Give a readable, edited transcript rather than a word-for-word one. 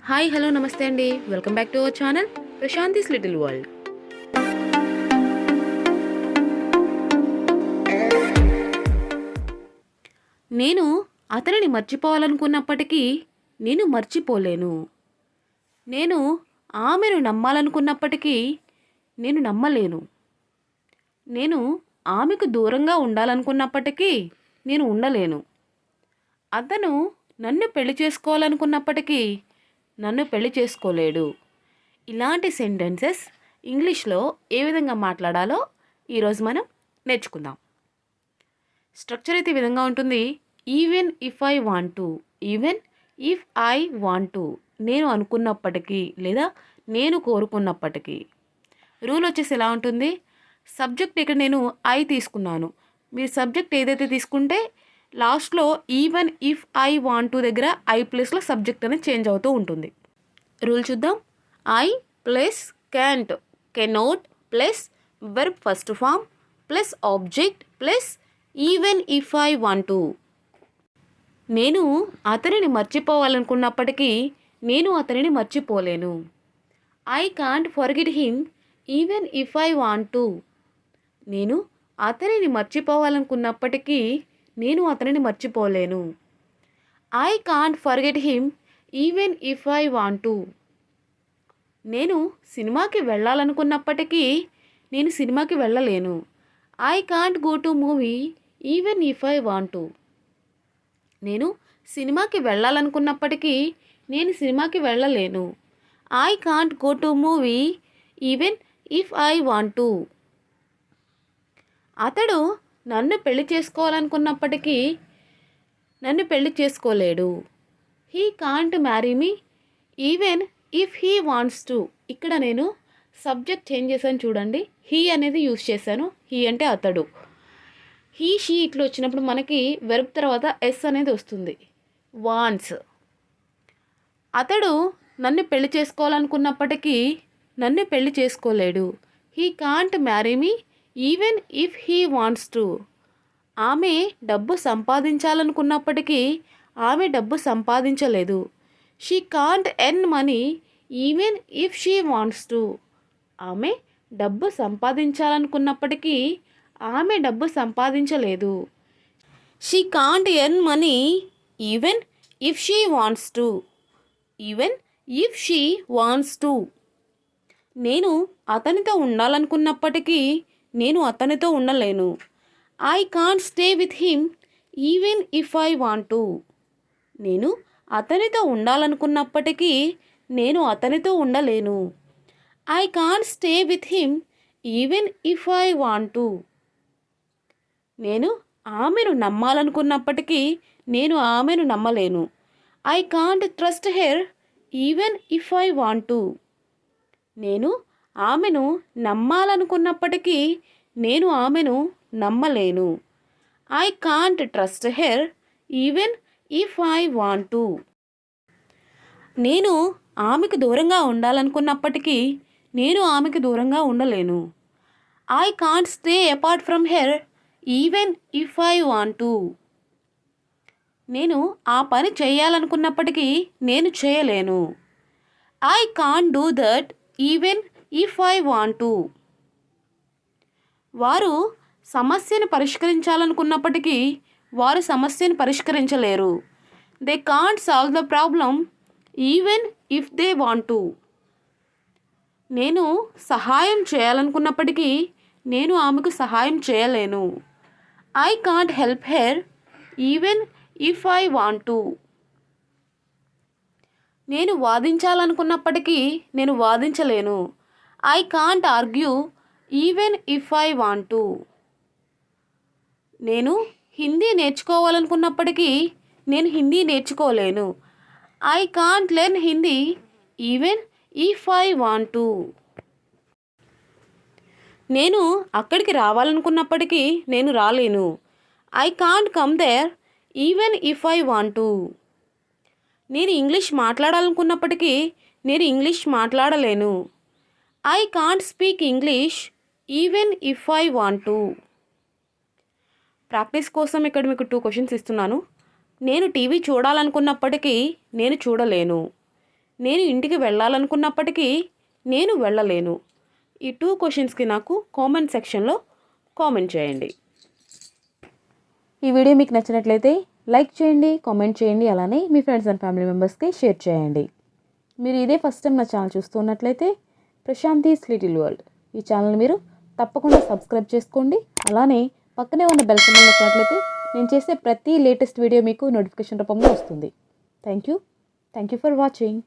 Hi hello నమస్తే అండి. Welcome back to our channel Prashanthi's little world. నేను అతనిని మర్చిపోవాలనుకున్నప్పటికీ నేను మర్చిపోలేను. నేను ఆమెను నమ్మాలనుకున్నప్పటికీ నేను నమ్మలేను. నేను ఆమెకు దూరంగా ఉండాలనుకున్నప్పటికీ నేను ఉండలేను. అతను నన్ను పెళ్లి చేసుకోవాలనుకున్నప్పటికీ నన్ను పెళ్లి చేసుకోలేడు. ఇలాంటి సెంటెన్సెస్ ఇంగ్లీష్లో ఏ విధంగా మాట్లాడాలో ఈరోజు మనం నేర్చుకుందాం. స్ట్రక్చర్ అయితే ఈ విధంగా ఉంటుంది. Even if I want to, even if I want to, నేను అనుకున్నప్పటికీ లేదా నేను కోరుకున్నప్పటికీ. రూల్ వచ్చేసి ఎలా ఉంటుంది? సబ్జెక్ట్ ఇక్కడ నేను ఐ తీసుకున్నాను. మీరు సబ్జెక్ట్ ఏదైతే తీసుకుంటే లాస్ట్లో even if I want to దగ్గర ఐ ప్లేస్లో సబ్జెక్ట్ అనేది చేంజ్ అవుతూ ఉంటుంది. రూల్ చూద్దాం. I plus can't, cannot plus verb first form plus object plus even if I want to. నేను అతనిని మర్చిపోవాలనుకున్నప్పటికీ నేను అతనిని మర్చిపోలేను. I can't forget him even if I want to. నేను అతనిని మర్చిపోవాలనుకున్నప్పటికీ నేను అతనిని మర్చిపోలేను. I can't forget him even if I want to. నేను సినిమాకి వెళ్ళాలనుకున్నప్పటికీ నేను సినిమాకి వెళ్ళలేను. I can't go to movie even if I want to. నేను సినిమాకి వెళ్ళాలనుకున్నప్పటికీ నేను సినిమాకి వెళ్ళలేను. I can't go to movie even if I want to. అతడు నన్ను పెళ్లి చేసుకోవాలనుకున్నప్పటికీ నన్ను పెళ్లి చేసుకోలేడు. He can't marry me even if he wants to. ఇక్కడ నేను సబ్జెక్ట్ చేంజ్ చేశాను చూడండి. హీ అనేది యూజ్ చేశాను. హీ అంటే అతడు. హీ షీ ఇట్లా వచ్చినప్పుడు మనకి వెర్బ్ తర్వాత ఎస్ అనేది వస్తుంది. వాంట్స్. అతడు నన్ను పెళ్లి చేసుకోవాలనుకున్నప్పటికీ నన్ను పెళ్లి చేసుకోలేడు. He can't marry me even if he wants to. ఆమె డబ్బు సంపాదించాలనుకున్నప్పటికీ ఆమె డబ్బు సంపాదించలేదు. She can't earn money even if she wants to. ఆమె డబ్బు సంపాదించాలనుకున్నప్పటికీ ఆమె డబ్బు సంపాదించలేదు. She can't earn money even if she wants to. Even if she wants to. నేను అతనితో ఉండాలనుకున్నప్పటికీ నేను అతనితో ఉండలేను. I can't stay with him even if I want to. నేను అతనితో ఉండాలనుకున్నప్పటికీ నేను అతనితో ఉండలేను. I can't stay with him even if I want to. నేను ఆమెను నమ్మాలనుకున్నప్పటికీ నేను ఆమెను నమ్మలేను. I can't trust her even if I want to. నేను ఆమెను నమ్మాలనుకున్నప్పటికీ నేను ఆమెను నమ్మలేను. I can't trust her even if I want to. నేను ఆమెకు దూరంగా ఉండాలనుకున్నప్పటికీ నేను ఆమెకు దూరంగా ఉండలేను. I can't stay apart from her even if I want to. నేను ఆ పని చేయాలనుకున్నప్పటికీ నేను చేయలేను. I can't do that even if I want to. వారు సమస్యను పరిష్కరించాలనుకున్నప్పటికీ వారు సమస్యను పరిష్కరించలేరు. They can't solve the problem even if they want to. నేను సహాయం చేయాలనుకున్నప్పటికీ నేను ఆమెకు సహాయం చేయలేను. I can't help her even if I want to. నేను వాదించాలనుకున్నప్పటికీ నేను వాదించలేను. I can't argue even if I want to. నేను హిందీ నేర్చుకోవాలనుకున్నప్పటికీ నేను Hindi నేర్చుకోలేను. I can't learn Hindi even if I want to. నేను అక్కడికి రావాలనుకున్నప్పటికీ నేను రాలేను. I can't come there even if I want to. నేను English మాట్లాడాలనుకున్నప్పటికీ నేను ఇంగ్లీష్ మాట్లాడలేను. I can't speak English even if I want to. Practice కోసం ఇక్కడ మీకు 2 క్వశ్చన్స్ ఇస్తున్నాను. నేను టీవీ చూడాలనుకున్నప్పటికీ నేను చూడలేను. నేను ఇంటికి వెళ్ళాలనుకున్నప్పటికీ నేను వెళ్ళలేను. ఈ 2 క్వశ్చన్స్కి నాకు కామెంట్ సెక్షన్లో కామెంట్ చేయండి. ఈ వీడియో మీకు నచ్చినట్లయితే లైక్ చేయండి, కామెంట్ చేయండి, అలానే మీ ఫ్రెండ్స్ అండ్ ఫ్యామిలీ మెంబర్స్కి షేర్ చేయండి. మీరు ఇదే ఫస్ట్ టైం నా ఛానల్ చూస్తున్నట్లయితే ప్రశాంతీస్ లిటిల్ వరల్డ్ ఈ ఛానల్ మీరు తప్పకుండా సబ్స్క్రైబ్ చేసుకోండి. అలానే పక్కనే ఉన్న బెల్ సింబల్ నొక్కినట్లయితే నేను చేసే ప్రతి లేటెస్ట్ వీడియో మీకు నోటిఫికేషన్ రూపంలో వస్తుంది. Thank you for watching.